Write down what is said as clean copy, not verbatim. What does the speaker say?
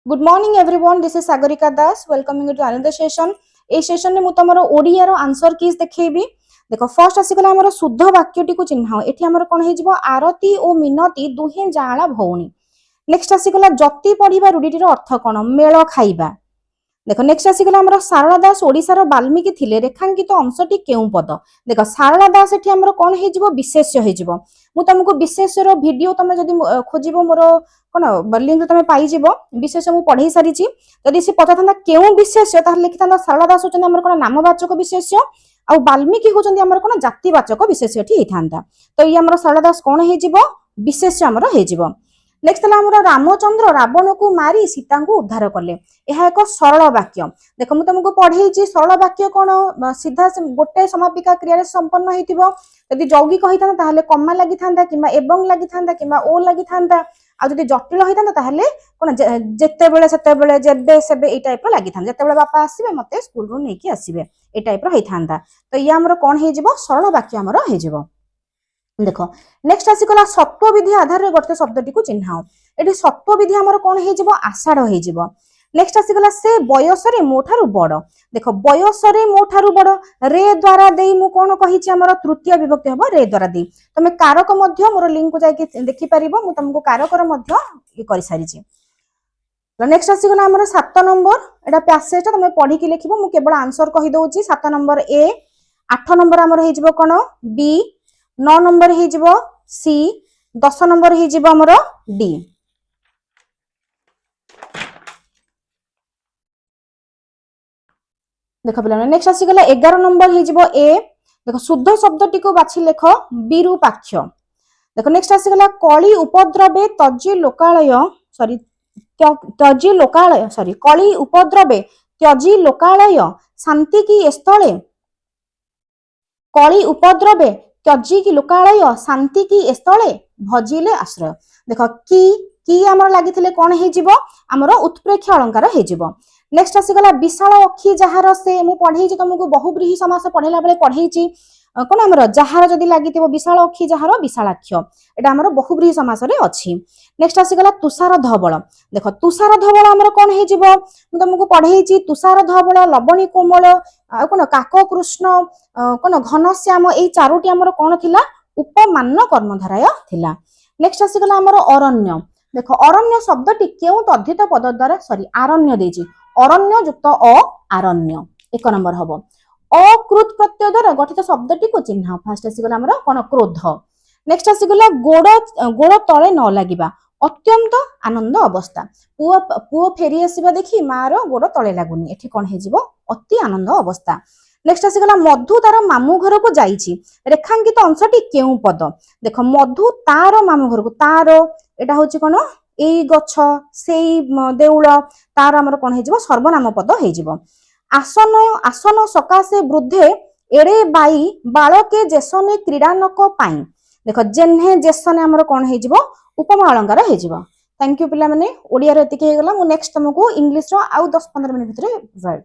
Good morning everyone. This is Sagarika Das. Welcoming you to another session. A session में मु तमरो ओडिया रो answer keys देखैबी. देखो first आसीगला हमर शुद्ध वाक्यटी को चिन्हाओ. एठी हमर कोन हे जिवो आरती ओ मिनती दुहे जाळा भौणी. नेक्स्ट आसीगला जति पढिबा रूढीटी रो अर्थ कोन मेळ खाइबा. देखो नेक्स्ट आसीगला हमर सारला दास ओडिसा रो वाल्मीकि थिले रेखांकित अंशटी केउ पद. देखो सारला दास एठी हमर कोन हे जिवो विशेष्य हे जिवो. मु तुमको विशेष्य रो वीडियो तमे जदी खोजिबो मोरो कोन लिंक तमे पाई जिवो. विशेष्य मु पढै सारिची. जदी से पता केउ विशेष्य तार लिखिता सारला दास होचन हमर कोन नामवाचक विशेष्य आ वाल्मीकि होचन हमर कोन जातिवाचक विशेष्य एठी हेथांता. तो ये हमर सारला दास कोन हे जिवो विशेष्य हमर हे जिवो. नेक्स्ट हमर रामचंद्र रावण को मारी सीता को उद्धार कले. यह एक सरल वाक्य. देखो मु तुमको पढैची सरल वाक्य कोन सीधा गोटे समापिका क्रिया रे संपन्न हेतिबो. यदि यौगिक होइता ताहले कम्मा लागि थांदा किबा एवं लागि थांदा किबा ओ लागि थांदा. आ जदि जटिल होइता ताहले कोन जेते बेले सेते बेले जेबे सेबे ए टाइप रो लागि थांदा. जेते बेले बापा आसीबे मते स्कूल रो नेकी आसीबे ए टाइप रो हेइ थांदा. तो ये हमर कोन हे जिवो सरल वाक्य हमर हे जिवो. देखो नेक्स्ट आसीगला सत्व विधि आधार रे गोटे शब्दटी को चिन्हाओ. एठी सत्व विधि हमर कोन हे जिवो आषाढ़ हे जिवो. नेक्स्ट आसीगला से बयस रे मोठारु बड़. देखो बयस रे मोठारु बड़ रे द्वारा देई मु कोन कहिछि हमर तृतीय विभक्ति हबो रे द्वारा देई. तमे कारक मध्य मोर लिंक को जाई के देखि परिबो. मु तुमको कारक रो मध्य ये करि सारिछि. नेक्स्ट आसीगला हमर 7 नंबर एटा पैसेज तमे पढि के लिखिबो. मु केवल आंसर कहि दउछि. 7 नंबर ए, 8 नंबर हमर हे जिवो कोन बी, 9 नंबर हे जिवो सी, 10 नंबर हे जिवो हमर डी. देखो पिला नेक्स्ट आसीगला 11 नंबर हे जिवो ए. देखो शुद्ध शब्दटी को बाछि लेखो विरूपाक्ष. देखो नेक्स्ट आसीगला कली उपद्रवे तज्जी लोकालय सॉरी तज्जी लोकालय सॉरी कली उपद्रवे त्यजी लोकालय शांति की स्थले. कली उपद्रवे त्यजी की लोकालय शांति की स्थले भजिले आश्रय. देखो की हमर लागिथिले कोन हे जिवो हमर उत्प्रेक्ष अलंकार हे जिवो. नेक्स्ट आसीगला विशाल अखी जहार से मु पढैछि तुमको बहुब्रीहि समास पढैला बेले पढैछि कोन हमर जहार जदी लागिथिबो विशाल अखी जहार विशालाक्ष एटा हमर बहुब्रीहि समास रे अछि. नेक्स्ट आसीगला तुषार धवल. देखो तुषार धवल हमर कोन हे जिवो मु तुमको पढैछि तुषार धवल लवणी कोमल कोन काक कृष्ण कोन घनश्याम ए चारोटी हमर कोन थिला उपमान्य कर्मधारय थिला. नेक्स्ट आसीगला हमर अरण्य. देखो अरण्य शब्दटी केउ तद्धित पद द्वारा सॉरी आरण्य देछि. अरण्य युक्त अ आरण्य 1 नंबर हबो. अकृत प्रत्यय द्वारा गठित शब्दटी को चिन्ह. फर्स्ट आसीगला हमर कोन क्रोध. नेक्स्ट आसीगला गोड़ तळे न लागिबा अत्यंत आनंद अवस्था. पुओ फेरी आसीबा देखि मार गोड़ तळे लागुनी एठी कोन हे जिवो अति आनंद अवस्था. नेक्स्ट आसीगला मधु तार मामू घर को जाईछि. रेखांकित अंशटी केउ पद. देखो मधु तार मामू घर को तार एटा होछि कोन एई गछ सेई देउळ तार हमर कोन हे जिवो सर्वनाम पद हे जिवो. आसन सकाशे वृद्धे एड़े बाई बालके जेसने क्रीडानक पाई. देखो जेन्हे जेसने हमर कोन हे जिवो उपमा अलंकार हे जिवो. थैंक यू पिला माने ओडिया रे एतिके हे गला. मु नेक्स्ट तुमको इंग्लिश रो आउ 10-15 मिनिट भितरे प्रोवाइड